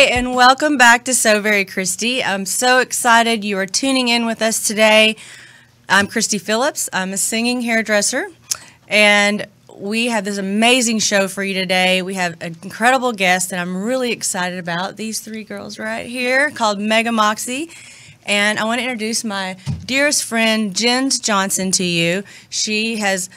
Hi, and welcome back to SoVery Kristi. I'm so excited you are tuning in with us today. I'm Kristi Phillips. I'm a singing hairdresser, and we have this amazing show for you today. We have an incredible guest that I'm really excited about. These three girls right here called Mega Moxy. And I want to introduce my dearest friend, Jen Johnson, to you. She has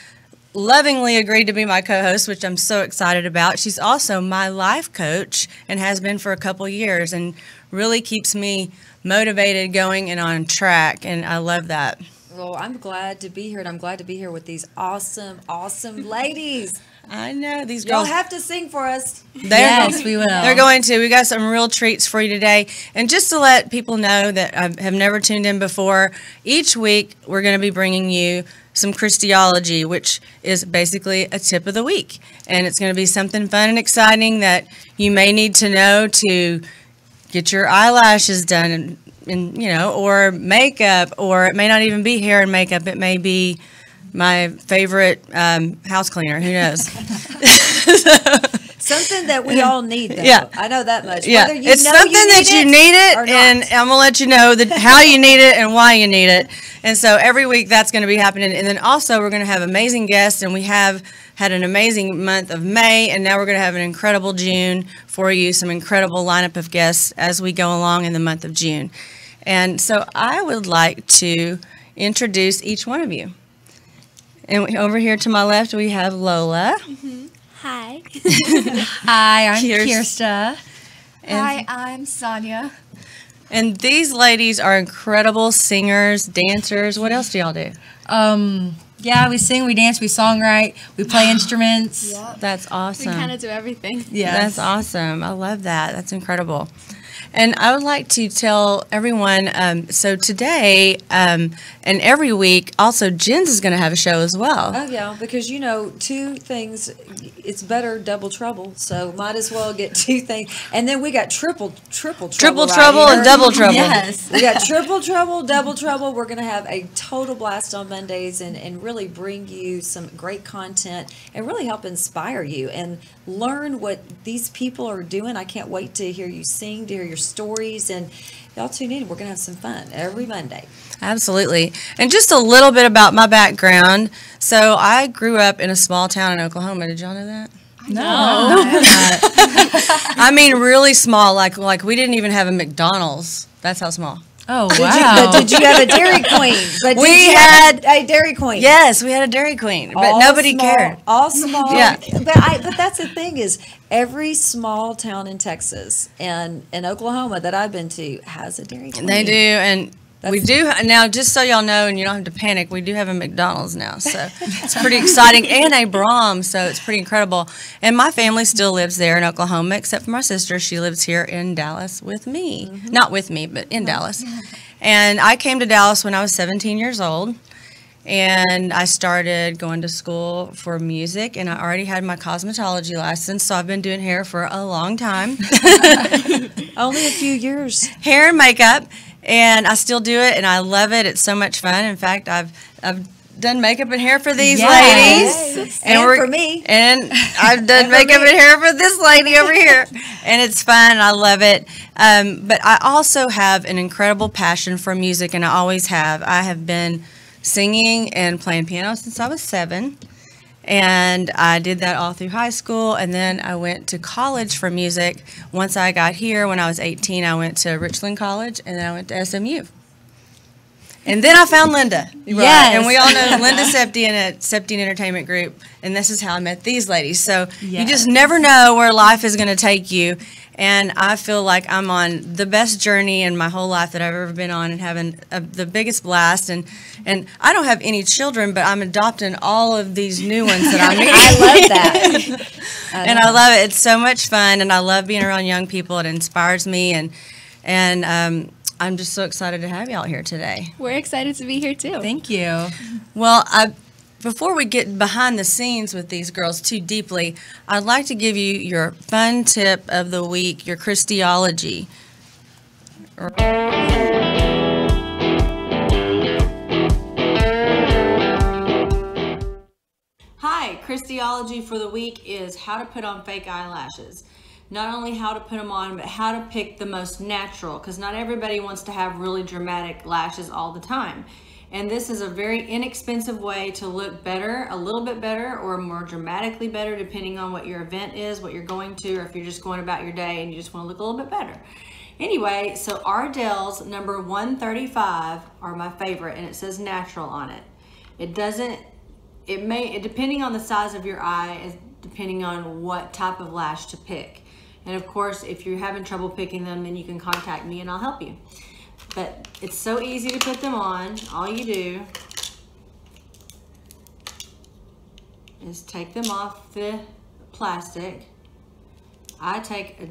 lovingly agreed to be my co-host, which I'm so excited about. She's also my life coach and has been for a couple years and really keeps me motivated, going, and on track, and I love that. Well, I'm glad to be here, and I'm glad to be here with these awesome ladies. I know these girls. You'll have to sing for us. Yes, we will. They're going to. We got some real treats for you today. And just to let people know that I have never tuned in before, each week we're going to be bringing you some Kristiology, which is basically a tip of the week. And it's going to be something fun and exciting that you may need to know to get your eyelashes done, and you know, or makeup, or it may not even be hair and makeup. It may be my favorite house cleaner. Who knows? Something that we all need, though. Yeah. I know that much. Yeah, Whether it's something that you need it, and I'm going to let you know how you need it and why you need it. And so every week that's going to be happening. And then also we're going to have amazing guests, and we have had an amazing month of May, and now we're going to have an incredible June for you, some incredible lineup of guests as we go along in the month of June. And so I would like to introduce each one of you. And over here to my left, we have Lola. Mm-hmm. Hi. Hi, I'm Kirsta. Hi, I'm Sonia. And these ladies are incredible singers, dancers. What else do y'all do? Yeah, we sing, we dance, we songwrite, we play instruments. Yep. That's awesome. We kind of do everything. Yes. That's awesome. I love that. That's incredible. And I would like to tell everyone, so today and every week, also Jen's is going to have a show as well. Oh, yeah, because, you know, two things, it's better double trouble, so might as well get two things. And then we got triple trouble. Triple right trouble here. and double trouble. Yes. We got triple trouble, double trouble. We're going to have a total blast on Mondays and really bring you some great content and really help inspire you and learn what these people are doing. I can't wait to hear you sing, to hear your stories, and y'all tune in. We're going to have some fun every Monday. Absolutely. And just a little bit about my background. So I grew up in a small town in Oklahoma. Did y'all know that? No. I mean, really small. Like we didn't even have a McDonald's. That's how small. Oh, Did wow. did you have a Dairy Queen? But We had a Dairy Queen. Yes, we had a Dairy Queen, but All nobody small, cared. All small. Yeah. But that's the thing is, every small town in Texas and in Oklahoma that I've been to has a Dairy Queen. They do, and we do now. Just so y'all know, and you don't have to panic, we do have a McDonald's now, so it's pretty exciting, and a Brahms, so it's pretty incredible. And my family still lives there in Oklahoma, except for my sister. She lives here in Dallas with me, not with me, but in Dallas. And I came to Dallas when I was 17 years old. And I started going to school for music, and I already had my cosmetology license, so I've been doing hair for a long time. Only a few years. Hair and makeup, and I still do it, and I love it. It's so much fun. In fact, I've done makeup and hair for these ladies. And for me. And I've done makeup and hair for this lady over here. And it's fun, and I love it. But I also have an incredible passion for music, and I always have. I have been singing and playing piano since I was 7, and I did that all through high school, and then I went to college for music. Once I got here, when I was 18, I went to Richland College, and then I went to SMU. And then I found Linda. Yes. And we all know Linda Septian at Septian Entertainment Group, and this is how I met these ladies. So you just never know where life is going to take you. And I feel like I'm on the best journey in my whole life that I've ever been on, and having the biggest blast. And I don't have any children, but I'm adopting all of these new ones that I'm meeting. I love that. And I love it. It's so much fun, and I love being around young people. It inspires me, and I'm just so excited to have y'all here today. We're excited to be here too. Thank you. Well, before we get behind the scenes with these girls too deeply, I'd like to give you your fun tip of the week, your Kristiology. Hi, Kristiology for the week is how to put on fake eyelashes. not only how to put them on, but how to pick the most natural, because not everybody wants to have really dramatic lashes all the time. And this is a very inexpensive way to look better, a little bit better, or more dramatically better, depending on what your event is, what you're going to, or if you're just going about your day and you just want to look a little bit better. Anyway, so Ardell's number 135 are my favorite, and it says natural on it. Depending on the size of your eye, is depending on what type of lash to pick. And of course, if you're having trouble picking them, then you can contact me and I'll help you. But it's so easy to put them on. All you do is take them off the plastic. I take a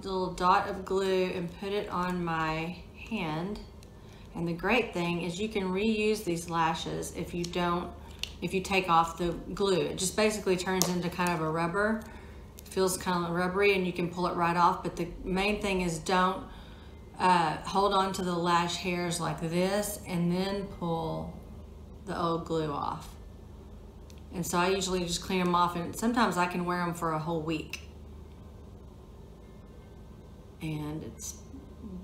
little dot of glue and put it on my hand. And the great thing is you can reuse these lashes if you take off the glue. It just basically turns into kind of a rubber. It feels kind of rubbery and you can pull it right off. But the main thing is don't hold on to the lash hairs like this and then pull the old glue off. And so I usually just clean them off, and sometimes I can wear them for a whole week. And it's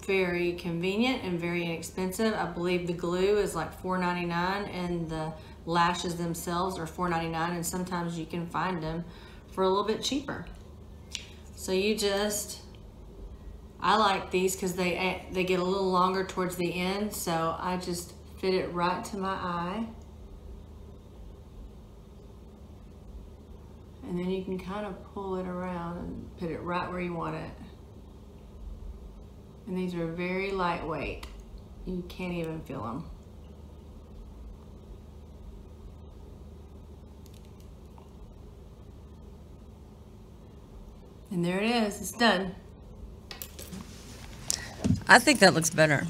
very convenient and very inexpensive. I believe the glue is like $4.99 and the lashes themselves are $4.99, and sometimes you can find them for a little bit cheaper. So I like these because they get a little longer towards the end, so I just fit it right to my eye. And then you can kind of pull it around and put it right where you want it. And these are very lightweight. You can't even feel them. And there it is, it's done. I think that looks better.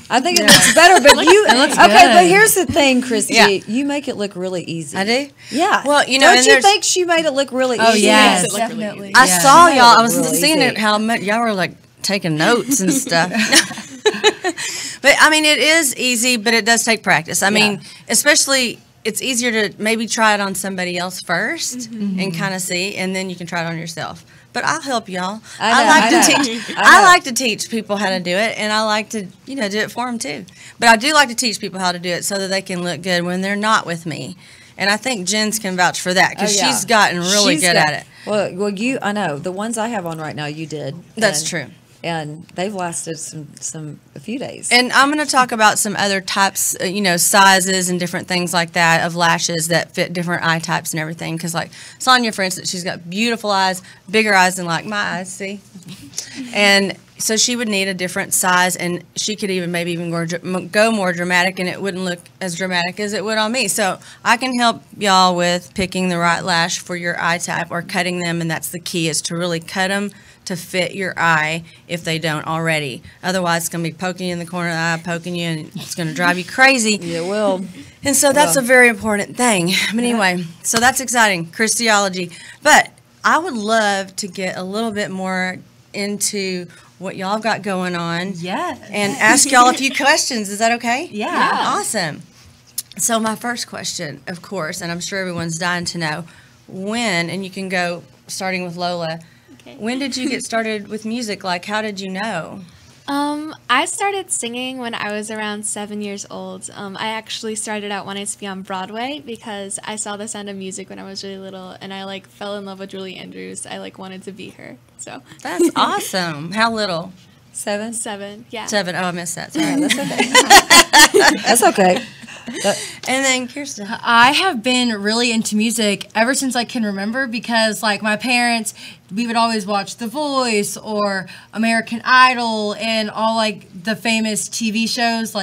I think it looks better, but it looks okay. good. But here's the thing, Kristi. Yeah. You make it look really easy. I do? Yeah. Well, you know, don't and you think she made it look really easy? Oh, yes, Definitely. I saw She made y'all, it I was really seeing easy. it, how much y'all were like taking notes and stuff. But I mean, it is easy, but it does take practice. I mean, especially, it's easier to maybe try it on somebody else first and kind of see, and then you can try it on yourself. But I'll help y'all. I like to teach people how to do it, and I like to, do it for them too. But I do like to teach people how to do it so that they can look good when they're not with me. And I think Jen's can vouch for that because she's gotten really good at it. Well, I know the ones I have on right now. You did. That's true. And they've lasted a few days. And I'm going to talk about some other types, sizes and different things like that of lashes that fit different eye types and everything. Because like Sonia, for instance, she's got beautiful eyes, bigger eyes than like my eyes, see? And so she would need a different size, and she could maybe even go more dramatic, and it wouldn't look as dramatic as it would on me. So I can help y'all with picking the right lash for your eye type or cutting them, and that's the key, is to really cut them to fit your eye if they don't already. Otherwise, it's going to be poking you in the corner of the eye, poking you, and it's going to drive you crazy. Yeah, it will. And so that's a very important thing. But anyway, so that's exciting, Kristiology. But I would love to get a little bit more into what y'all got going on. Yeah. And ask y'all a few questions. Is that okay? Yeah. Awesome. So my first question, of course, and I'm sure everyone's dying to know, when, and you can go starting with Lola, when did you get started with music? Like, how did you know? I started singing when I was around 7 years old. I actually started out wanting to be on Broadway because I saw The Sound of Music when I was really little, and I fell in love with Julie Andrews. I wanted to be her. So That's awesome. How little? 7? 7, yeah. 7. Oh, I missed that. Sorry. That's okay. That's okay. And then Kirsten. I have been really into music ever since I can remember because, my parents, we would always watch The Voice or American Idol and all, the famous TV shows,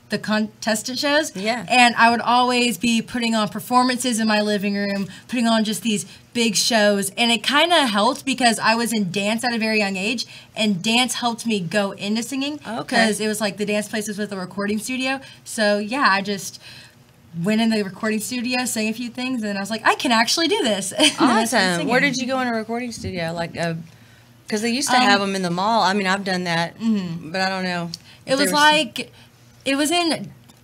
the contestant shows. Yeah. And I would always be putting on performances in my living room, putting on just these big shows. And it kind of helped because I was in dance at a very young age, and dance helped me go into singing. Okay. Because it was the dance places with a recording studio. So, yeah, I just went in the recording studio, sang a few things, and I was like, I can actually do this. Awesome. Where did you go in a recording studio? Because they used to have them in the mall. I mean, I've done that, but I don't know. It was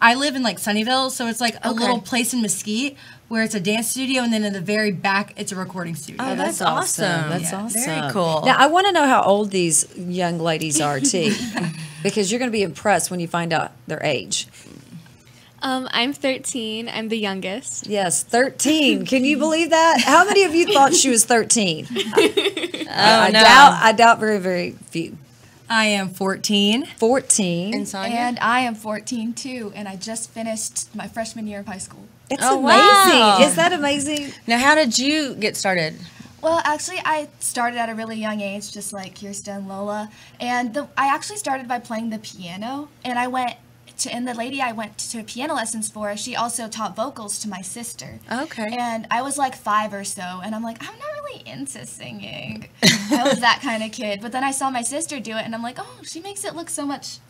I live in like Sunnyvale, so it's like a little place in Mesquite where it's a dance studio, and then in the very back, it's a recording studio. Oh, that's awesome. That's awesome. Very cool. Now, I want to know how old these young ladies are, too, because you're going to be impressed when you find out their age. I'm 13. I'm the youngest. Yes, 13. Can you believe that? How many of you thought she was 13? I doubt very, very few. I am 14. 14. And Sonia? And I am 14 too, and I just finished my freshman year of high school. It's Oh, amazing. wow. Is that amazing? Now, how did you get started? Well, actually, I started at a really young age, just like Kirsta and Lola. And I actually started by playing the piano, and the lady I went to piano lessons for, she also taught vocals to my sister. Okay. And I was like 5 or so, and I'm like, I'm not really into singing. I was that kind of kid. But then I saw my sister do it, and I'm like, oh, she makes it look so much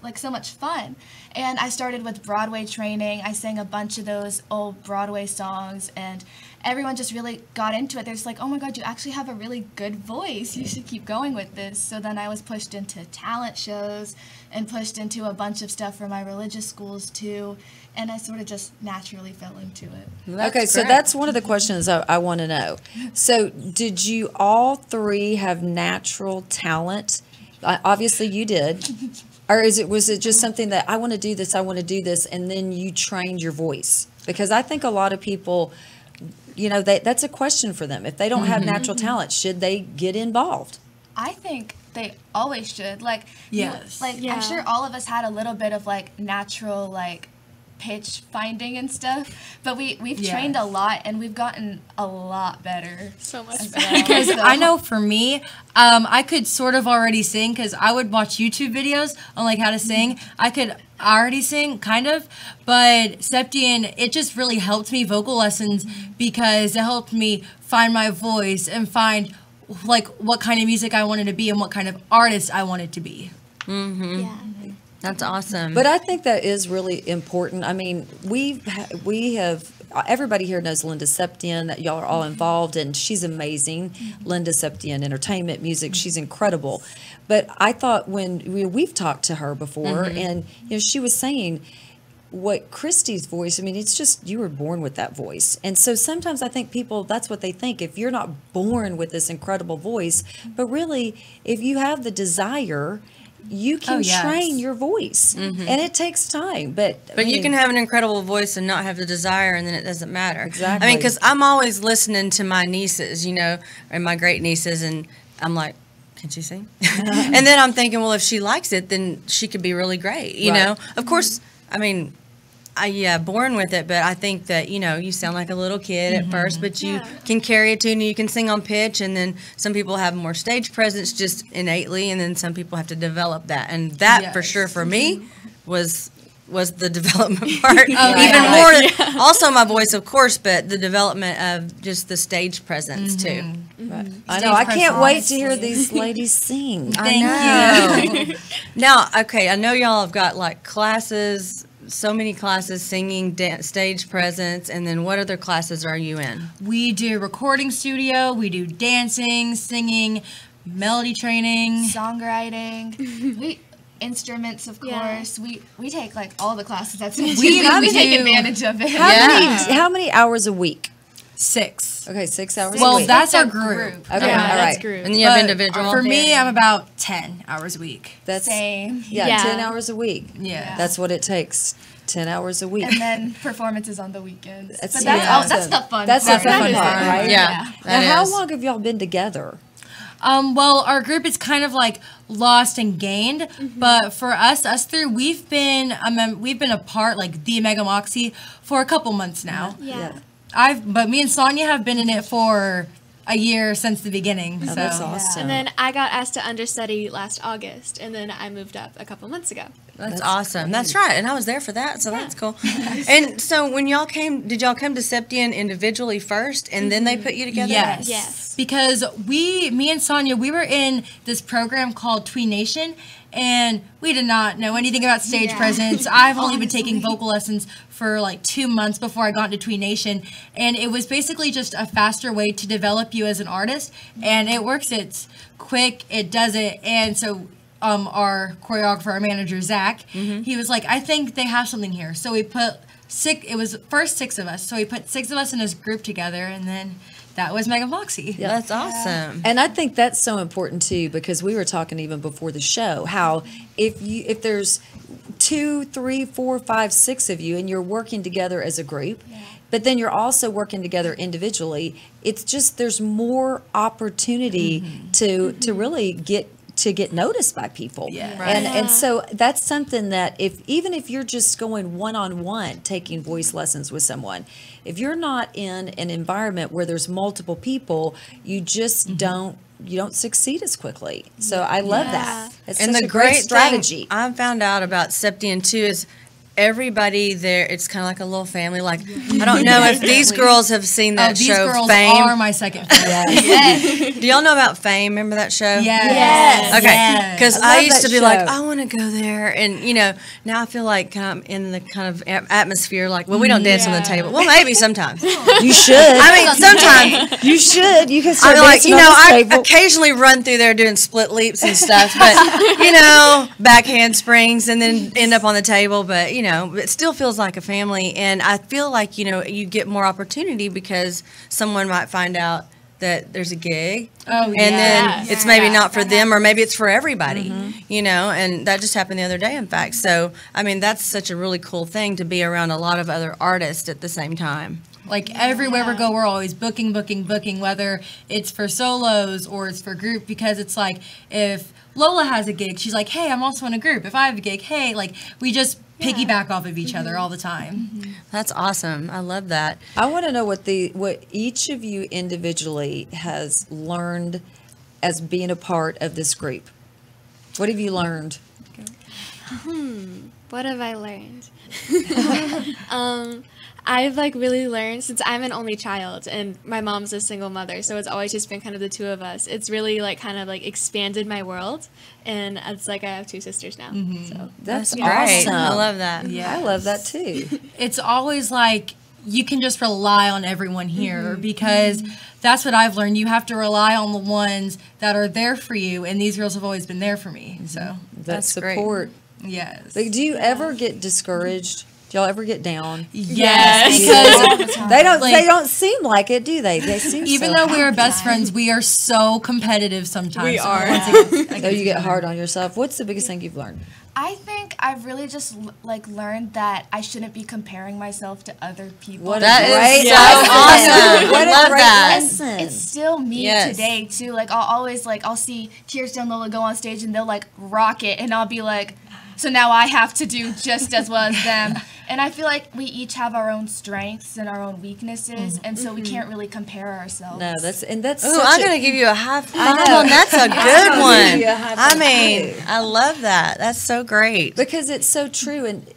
fun. And I started with Broadway training. I sang a bunch of those old Broadway songs, and everyone just really got into it. They're just like, oh my God, you actually have a really good voice. You should keep going with this. So then I was pushed into talent shows and pushed into a bunch of stuff for my religious schools too. And I sort of just naturally fell into it. Okay, so that's one of the questions I want to know. So did you all three have natural talent? Obviously you did. Or was it just something that I want to do this, and then you trained your voice? Because I think a lot of people, that's a question for them. If they don't have natural talent, should they get involved? I think they always should. Yes. I'm sure all of us had a little bit of natural pitch finding and stuff, but we've trained a lot and we've gotten a lot better. So much as better. well. Because So- I know for me, I could sort of already sing because I would watch YouTube videos on how to sing. I could already sing, kind of, but Septian, it just really helped me vocal lessons because it helped me find my voice and find what kind of music I wanted to be and what kind of artist I wanted to be. Mm-hmm. Yeah. That's awesome. But I think that is really important. I mean, we have everybody here knows Linda Septian, that y'all are all involved, and she's amazing. Linda Septian, entertainment, music, she's incredible. But I thought when we've talked to her before, and she was saying what Kristi's voice, I mean, it's just, you were born with that voice. And so sometimes I think people, that's what they think, if you're not born with this incredible voice, but really, if you have the desire, you can train your voice, and it takes time. But you can have an incredible voice and not have the desire, and then it doesn't matter. Exactly. I mean, because I'm always listening to my nieces, and my great nieces, and I'm like, can she sing? And then I'm thinking, well, if she likes it, then she could be really great, you know? Of course, I mean, born with it, but I think that, you sound like a little kid at first, but you can carry a tune, you can sing on pitch, and then some people have more stage presence just innately, and then some people have to develop that. And that, for sure, for me, was the development part. More, also my voice, of course, but the development of just the stage presence, too. I know, I can't wait to hear these ladies sing. Thank you. Now, okay, I know y'all have got classes, so many classes, singing, stage presence, and then what other classes are you in? We do recording studio, we do dancing, singing, melody training, songwriting, instruments, of course. We take all the classes that's in We we take do. advantage of it. How many hours a week? 6. Okay, 6 hours a Well, week. that's our That's our group. group. Okay, Yeah, all that's right. group. And then you have But individual? For me, I'm about 10 hours a week. That's Same. Yeah. 10 hours a week. Yeah. That's what it takes. 10 hours a week. And then performances on the weekends. That's- But that's the fun That's the part. fun is part, fun. right? Yeah. Now, that how is. long have y'all been together? Well, our group is kind of lost and gained, but for us three, we've been apart, the Mega Moxy, for a couple months now. Yeah. But me and Sonia have been in it for a year since the beginning. Oh, so. that's awesome. And then I got asked to understudy last August, and then I moved up a couple months ago. That's awesome. That's right. And I was there for that, so that's cool. And so when y'all came, did y'all come to Septian individually first, and then they put you together? Yes. Yes. Because me and Sonia, we were in this program called Tween Nation, and we did not know anything about stage presence. I've only been taking vocal lessons for 2 months before I got into Tween Nation, and it was basically just a faster way to develop you as an artist, and it works. It's quick, it does it, and so our choreographer, our manager, Zach, he was like, I think they have something here. So we put it was first 6 of us. So we put 6 of us in this group together, and then that was Mega Moxy. Yeah, that's awesome. And I think that's so important too, because we were talking even before the show how if there's 2, 3, 4, 5, 6 of you and you're working together as a group, but then you're also working together individually, it's just there's more opportunity to really get noticed by people. Yeah. And so that's something that even if you're just going one-on-one taking voice lessons with someone, if you're not in an environment where there's multiple people, you just don't succeed as quickly. So I love that. It's And such the a great great strategy. thing I found out about Septian too is everybody there, it's kind of like a little family. Like, I don't know if these girls have seen that these show, girls Fame. are my second favorite. Do y'all know about Fame? Remember that show? Yes. Okay, because I I love used that to be like, show. I want to go there, and now I feel like I'm in the kind of atmosphere. Like, well, we don't dance on the table. Well, maybe sometimes. You should. I mean, sometimes. You should. You can start I'm like, dancing on this I table. occasionally run through there doing split leaps and stuff, but back handsprings and then end up on the table. But it still feels like a family, and I feel like you get more opportunity because someone might find out that there's a gig, and then it's maybe not for them, or maybe it's for everybody, and that just happened the other day, in fact. So, I mean, that's such a really cool thing to be around a lot of other artists at the same time. Like everywhere we go, we're always booking, whether it's for solos or it's for group, because it's like if Lola has a gig, she's like, hey, I'm also in a group. If I have a gig, hey, like we just piggyback off of each other all the time. That's awesome. I love that. I want to know what each of you individually has learned as being a part of this group. What have you learned? What have I learned? I've really learned, since I'm an only child and my mom's a single mother, so it's always just been kind of the 2 of us. It's really expanded my world, and it's like I have 2 sisters now. So That's Great. awesome. I love that. I love that too. It's always like you can just rely on everyone here, because that's what I've learned. You have to rely on the ones that are there for you, and these girls have always been there for me. So That great. support. yes. Like, do you ever get discouraged? Do y'all ever get down? Yes, because They don't seem like it, do they? They seem even so though we are best friends, we are so competitive sometimes. We are. So you get hard on yourself. What's the biggest thing you've learned? I think I've really just learned that I shouldn't be comparing myself to other people. That is so lesson. awesome. What a Love great that. lesson. It's still me Yes. today too. Like I'll see Kirsten and Lola go on stage and they'll rock it, and I'll be like, so now I have to do just as well as them. And I feel like we each have our own strengths and our own weaknesses, and so we can't really compare ourselves. No, that's Ooh, such I'm a- going to give you a high five know. on that's a good give one. you a high I five, mean, too. I love that. That's so great. because it's so true, and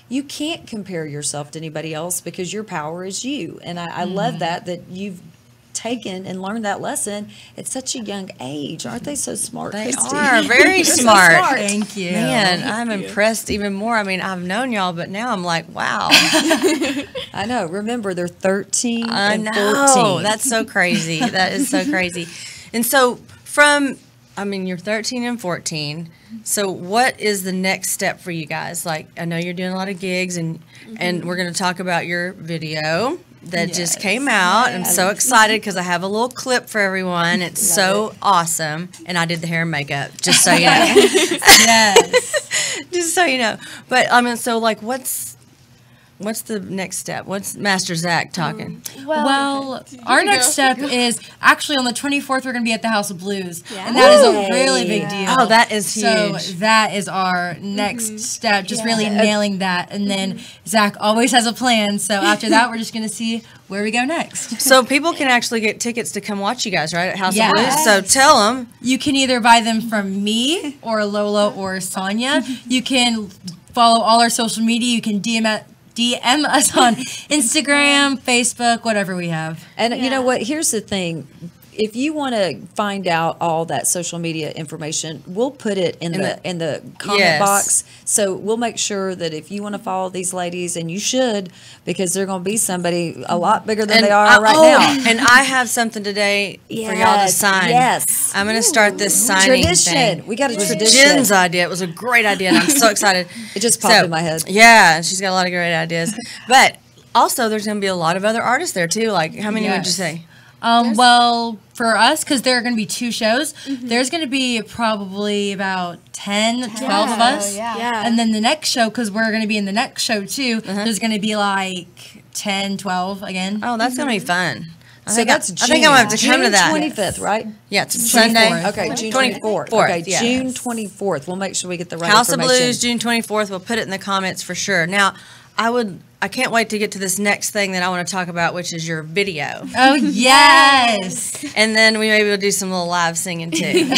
you can't compare yourself to anybody else because your power is you. And I love that you've taken and learned that lesson at such a young age. Aren't they so smart? They Kristi? are very so smart. smart. Thank you. Man, I'm impressed even more. I mean, I've known y'all, but now I'm like, wow. I know. Remember, they're 13 I and know. 14. That's so crazy. That is so crazy. And so you're 13 and 14. So what is the next step for you guys? Like, I know you're doing a lot of gigs, and we're going to talk about your video that just came out. I'm so excited because I have a little clip for everyone. It's so awesome. And I did the hair and makeup, just so you know. Yes. Just so you know. But, so, what's the next step? What's Master Zach talking? Well, our next step is actually on the 24th, we're going to be at the House of Blues. And that is a really big deal. Oh, that is So huge. that is our next step, just really nailing that. And then Zach always has a plan. So after that, we're just going to see where we go next. So people can actually get tickets to come watch you guys, right, at House Yes. of Blues? So tell them. You can either buy them from me or Lola or Sonia. You can follow all our social media. You can DM us on Instagram, Facebook, whatever we have. And you know what? Here's the thing. if you want to find out all that social media information, we'll put it in the comment box. So we'll make sure that if you want to follow these ladies, and you should, because they're going to be somebody a lot bigger than they are right now. And I have something today for y'all to sign. Yes. I'm going to start this signing tradition. thing. We got a tradition. Jen's idea. It was a great idea, and I'm so excited. It just popped in my head. Yeah, and she's got a lot of great ideas. But also, there's going to be a lot of other artists there, too. Like, how many would you say? Well, for us, because there are going to be 2 shows, there's going to be probably about 10, 12 of us. Yeah. And then the next show, because we're going to be in the next show too, there's going to be like 10, 12 again. Oh, that's going to be fun. I So that's I think I'm going to have to come to that. June 25th, right? Yeah, it's Sunday. Okay, June 24th. 24th. Okay, Yeah. June 24th. We'll make sure we get the right House of information. Blues, June 24th. We'll put it in the comments for sure. Now, I can't wait to get to this next thing that I want to talk about, which is your video. Oh, yes. And then we maybe will do some little live singing too.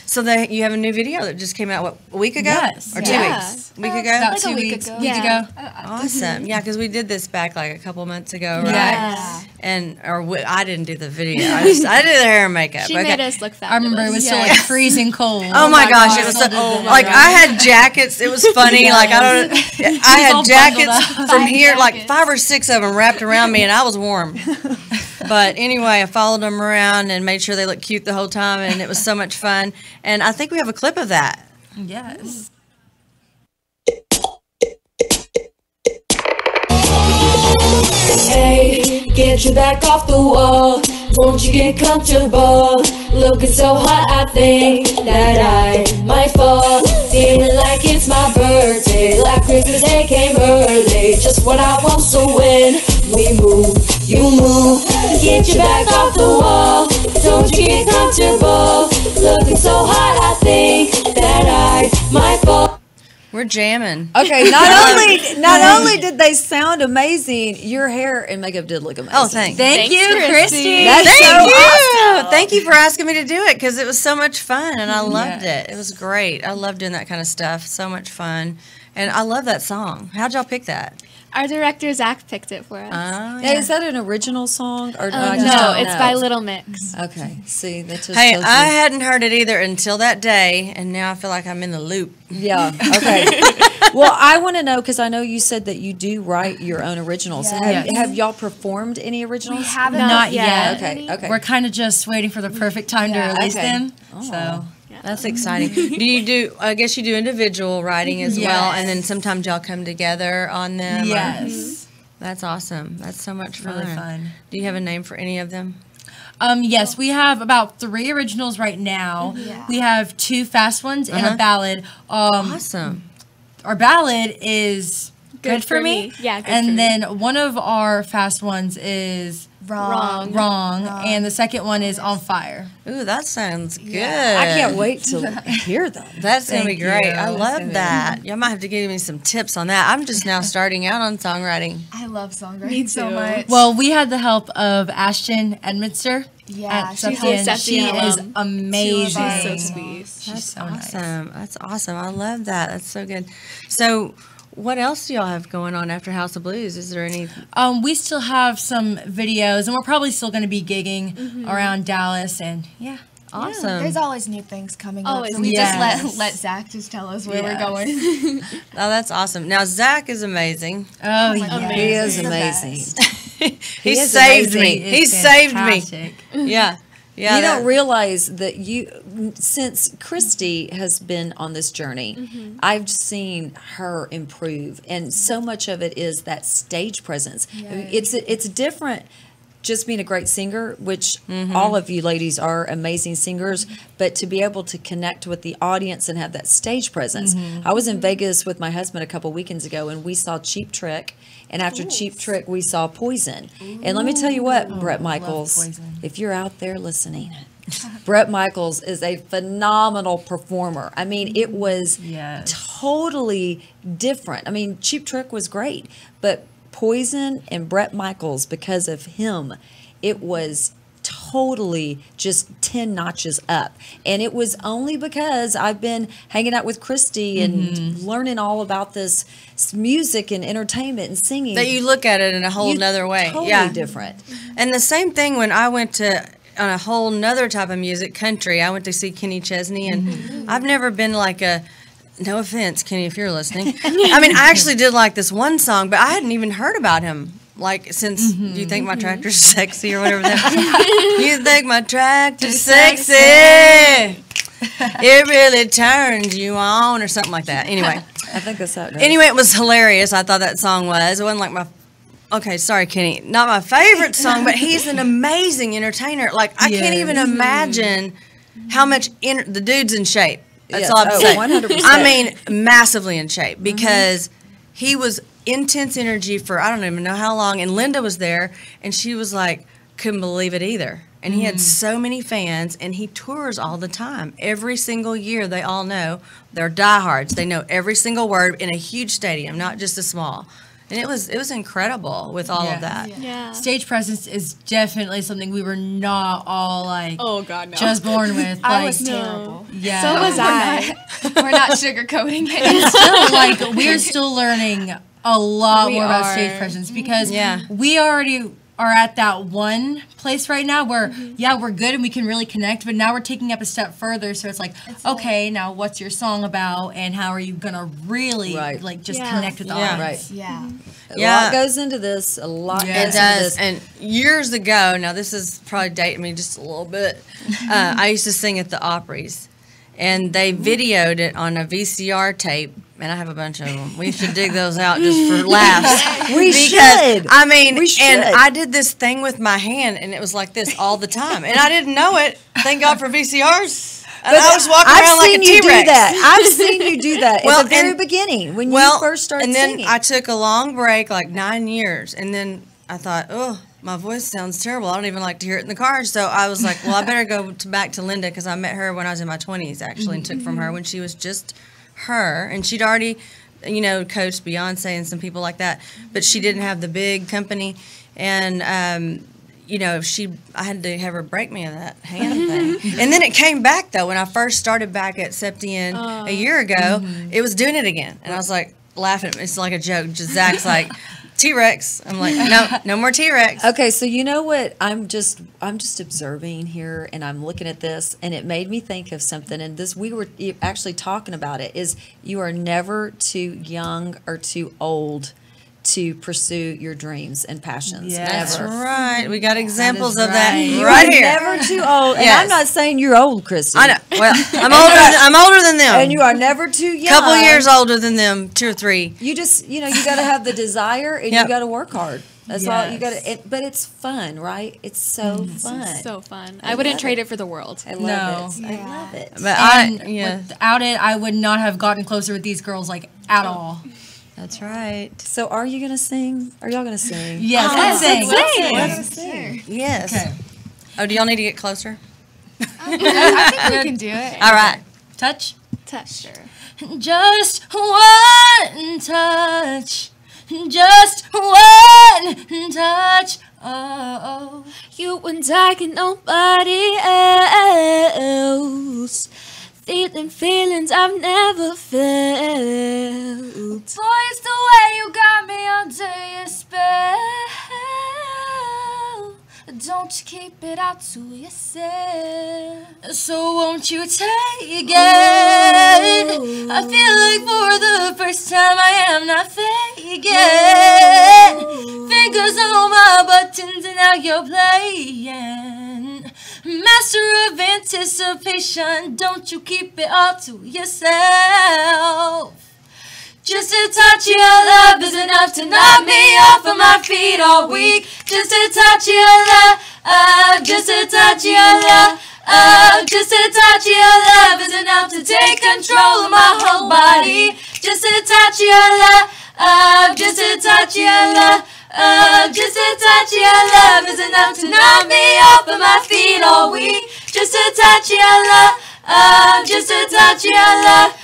So you have a new video that just came out, what, a week ago? Yes. Or 2 weeks? A week ago? About Like a 2 week weeks ago. week Yeah. ago. Awesome. Yeah, because we did this back like a couple months ago, right? Yeah. And I didn't do the video. I did the hair and makeup. She okay. made us look fabulous. I remember it was still like freezing cold. Oh my gosh, it was so, like I had jackets. It was funny. Like I had all jackets bundled up. from 5 here, like jackets. 5 or 6 of them wrapped around me, and I was warm. But anyway, I followed them around and made sure they looked cute the whole time, and it was so much fun. And I think we have a clip of that. Yes. Hey, get your back off the wall. Won't you get comfortable? Looking so hot, I think that I might fall. Feeling like it's my birthday, like Christmas Day came early. Just what I want, so when we move, you move. Get your back off the wall. Don't you get comfortable? Looking so hot, I think that I might fall. We're jamming. Okay, not only did they sound amazing, your hair and makeup did look amazing. Oh, thanks. Thank you, Kristi. That's Thank so you. awesome. Thank you for asking me to do it because it was so much fun and I loved Yes. it. It was great. I love doing that kind of stuff. So much fun. And I love that song. How'd y'all pick that? Our director Zach picked it for us. Oh, Now, is that an original song or no, I just don't it's know? by Little Mix. Okay, see that just Hey, tells I you- hadn't heard it either until that day, and now I feel like I'm in the loop. Yeah. Okay. Well, I want to know because I know you said that you do write your own originals. Yes. Have y'all performed any originals? We haven't. Not yet. yet. Okay. Okay. We're kind of just waiting for the perfect time to release Okay. them. Oh. So That's exciting. Do you do? I guess you do individual writing as well, Yes. and then sometimes y'all come together on them. or- yes, That's awesome. That's so much fun. really fun. Do you have a name for any of them? Yes, we have about 3 originals right now. Yeah. We have 2 fast ones and a ballad. Awesome. Our ballad is Good for Me. Yeah, Good and for Me. then one of our fast ones is Wrong. Wrong, and the second one is On Fire. Ooh, that sounds good. I can't wait to hear them. That's going to be Thank great. you. I That's gonna love be- that. Y'all might have to give me some tips on that. I'm just now starting out on songwriting. I love songwriting Me so too. much. Well, we had the help of Ashton Edminster Yeah, at she's Septian. a She Septian is alum. amazing. She's so She's sweet. She's so nice. Awesome. That's awesome. I love that. That's so good. So, what else do y'all have going on after House of Blues? Is there any? We still have some videos, and we're probably still going to be gigging around Dallas, and yeah. Awesome. There's always new things coming Always up. So we Yes. just let Zach just tell us where Yes. we're going. Oh, that's awesome. Now, Zach is amazing. Oh, my yeah. God. He is The amazing. He is saved amazing. me. He It's saved me. fantastic. Yeah. Yeah. You that- don't realize that since Kristi has been on this journey, I've seen her improve, and so much of it is that stage presence. It's different. Just being a great singer, which all of you ladies are amazing singers, but to be able to connect with the audience and have that stage presence. I was in Vegas with my husband a couple weekends ago, and we saw Cheap Trick, and after Cheap Trick, we saw Poison. And let me tell you what, Brett Michaels, Poison. if you're out there listening, Brett Michaels is a phenomenal performer. I mean, it was Yes. totally different. I mean, Cheap Trick was great, but Poison and Brett Michaels, because of him, it was totally just 10 notches up. And it was only because I've been hanging out with Kristi and learning all about this music and entertainment and singing. that you look at it in a whole nother way. Totally Yeah. different. And the same thing when I went to on a whole nother type of music, country. I went to see Kenny Chesney, and I've never been like a, no offense, Kenny, if you're listening. I mean, I actually did like this one song, but I hadn't even heard about him. Like, since You Think My Tractor's Sexy or whatever that You Think My Tractor's Sexy, it really turns you on, or something like that. Anyway. I think that's how it goes. Anyway, it was hilarious. I thought that song was. It wasn't like my, okay, sorry, Kenny, not my favorite song, but he's an amazing entertainer. Like, I can't even imagine how much, the dude's in shape. That's all I'm saying. 100%. I mean, massively in shape, because he was intense energy for I don't even know how long, and Linda was there, and she was like, couldn't believe it either. And he had so many fans, and he tours all the time. Every single year, they all know. They're diehards. They know every single word in a huge stadium, not just a small. And it was incredible with all of that. Yeah. Stage presence is definitely something we were not all like Oh God, no. just born with. I Like, was terrible. yeah. So was I. We're not sugarcoating it. And still, like, we're still learning a lot We more about are. stage presence, because Yeah. we already are at that one place right now where, yeah, we're good and we can really connect, but now we're taking up a step further. So it's like, okay, now what's your song about, and how are you gonna really like just Yeah. connect with the Yeah. audience? Yeah. A Yeah. lot goes into this. A lot Yeah. goes It into does. this. And years ago, now this is probably dating me just a little bit, I used to sing at the Opry's, and they videoed it on a VCR tape, and I have a bunch of them. We should dig those out just for laughs. We Because, should. I mean, We should. and I did this thing with my hand, and it was like this all the time, and I didn't know it. Thank God for VCRs. And I was walking around like a seen you T-Rex. do that. I've seen you do that Well, at the very and- beginning when you first started and then singing. I took a long break, like 9 years, and then I thought, oh, my voice sounds terrible. I don't even like to hear it in the car. So I was like, well, I better go back to Linda, because I met her when I was in my 20s, actually, and took from her when she was just her. And she'd already, you know, coached Beyonce and some people like that, but she didn't have the big company. And, you know, I had to have her break me of that hand thing. And then it came back, though. When I first started back at Septian a year ago, it was doing it again. And I was like, laughing. It's like a joke. Just Zach's like, T-Rex. I'm like, no more T-Rex. Okay, so you know what? I'm just observing here, and I'm looking at this, and it made me think of something. And this, we were actually talking about it. Is you are never too young or too old to pursue your dreams and passions. That's Never. right. We got examples is of that right. You right are here. never too old. And Yes. I'm not saying you're old, Kristi. I know. Well, I'm older than them. And you are never too young. Couple years older than them, 2 or 3. You just, you know, you got to have the desire, and Yep. you got to work hard. That's all you got Yes. to. But it's fun, right? It's so fun. So fun. I wouldn't trade it for the world. I love No. it. I love it. But And yeah, without it, I would not have gotten closer with these girls, like, at all. that's right. So, are you gonna sing? Are y'all gonna sing? Yes, let's sing. sing. Let's sing. Yes. Okay. Oh, do y'all need to get closer? I think we can do it. All right. Touch. Touch. Just one touch. Just one touch. Oh. You and I and nobody else. Feeling feelings I've never felt. Boy, it's the way you got me under your spell. Don't you keep it out to yourself. So won't you take it? I feel like for the first time I am not faking. Fingers on my buttons and now you're playing. Master of anticipation, don't you keep it all to yourself. Just a touch of your love is enough to knock me off of my feet all week. Just a touch of your love, just a touch of your love, just a touch of your love is enough to take control of my whole body. Just a touch of your love, just a touch of your love, just a touch of your love is enough to knock me off of my feet all week. Just a touch of your love, just a touch of your love.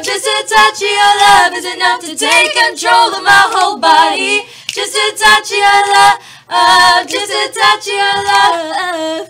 Just a touch of your love is enough to take control of my whole body. Just a touch of your love, just a touch of your love.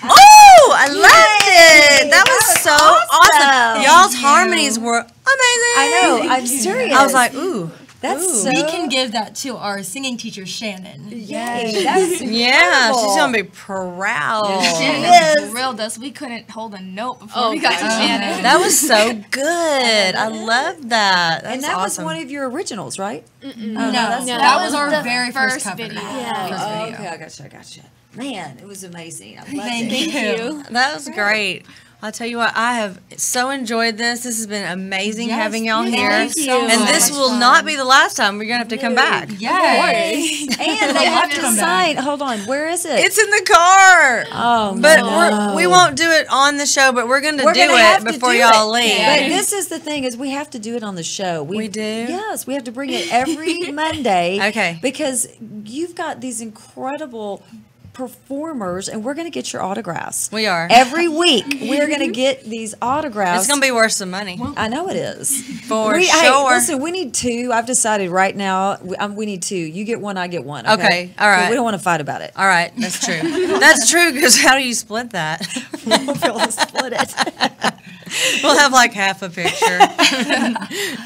Oh, I loved it. That was so awesome. Y'all's harmonies were amazing. I know. I'm serious. I was like, ooh. That's Ooh. so. We can give that to our singing teacher, Shannon. Yay, that's Yeah, she's incredible. gonna be proud. Shannon drilled us. We couldn't hold a note before we got to Shannon. That was so good. I love that. That's And that awesome. was one of your originals, right? No, that's No, that was our the very first first cover. video. Yeah. First Oh, video. okay, I gotcha. Man, it was amazing. I loved Thank it. you. That was great. I'll tell you what, I have so enjoyed this. This has been amazing Yes, having y'all yes, here. thank you. And So this much will fun. not be the last time. We're going to have to come back. Yes. And they have to Come sign. Hold on, where is it? It's in the car. Oh, But no. we won't do it on the show, but we're going to We're do gonna have it to before do y'all it. leave. But this is the thing: is we have to do it on the show. We do? Yes, we have to bring it every Monday. Okay. Because you've got these incredible performers, and we're going to get your autographs. We are. Every week. We're going to get these autographs. It's going to be worth some money. I know it is. For Hey, sure. listen, we need two. I've decided right now. We need two. You get one, I get one. Okay, all right. We don't want to fight about it. All right, that's true. That's true, because how do you split that? We'll be able to split it. We'll have like half a picture.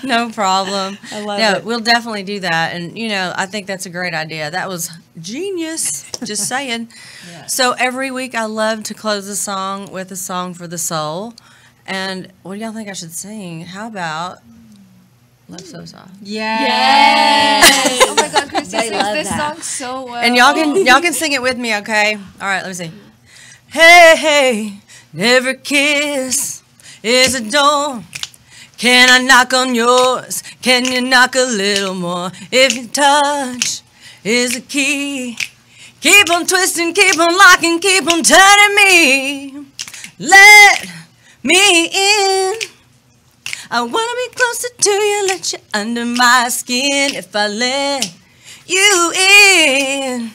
No problem. I love no, it. we'll definitely do that. And, I think that's a great idea. That was genius. Just saying. So every week I love to close a song with a song for the soul. And what do y'all think I should sing? How about Love So Soft? Yes. Oh my God, Kristi They sings love this that. song so well. And y'all can sing it with me, okay? All right, let me see. Hey, hey, never kiss is a door. Can I knock on yours? Can you knock a little more? If your touch is a key, keep on twisting, keep on locking, keep on turning me. Let me in. I wanna be closer to you, let you under my skin. If I let you in,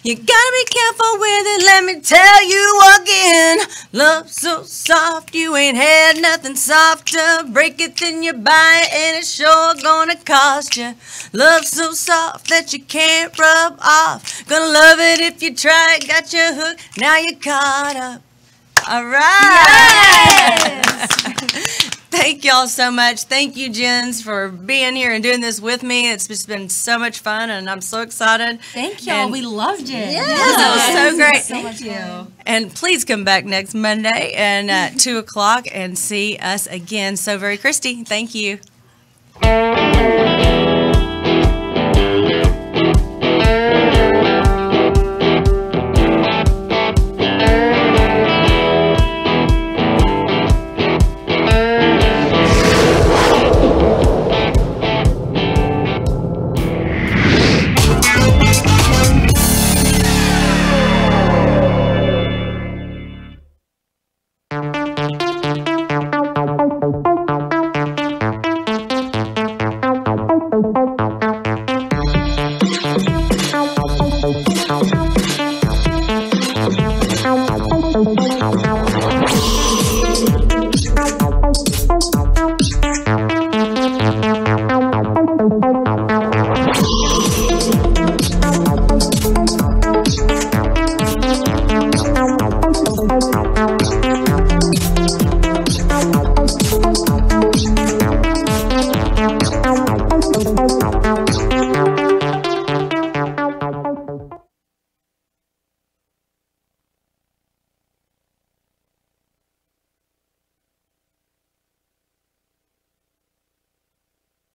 you gotta be careful with it, let me tell you again. Love so soft, you ain't had nothing softer. Break it, then you buy it, and it's sure gonna cost you. Love so soft that you can't rub off. Gonna love it if you try it, got your hook, now you're caught up. All right. Thank y'all so much. Thank you, Jens, for being here and doing this with me. It's just been so much fun, and I'm so excited. Thank y'all. And- We loved it. Yeah, it was so great. So much fun. And please come back next Monday and 2 o'clock and see us again. So very Kristi. Thank you.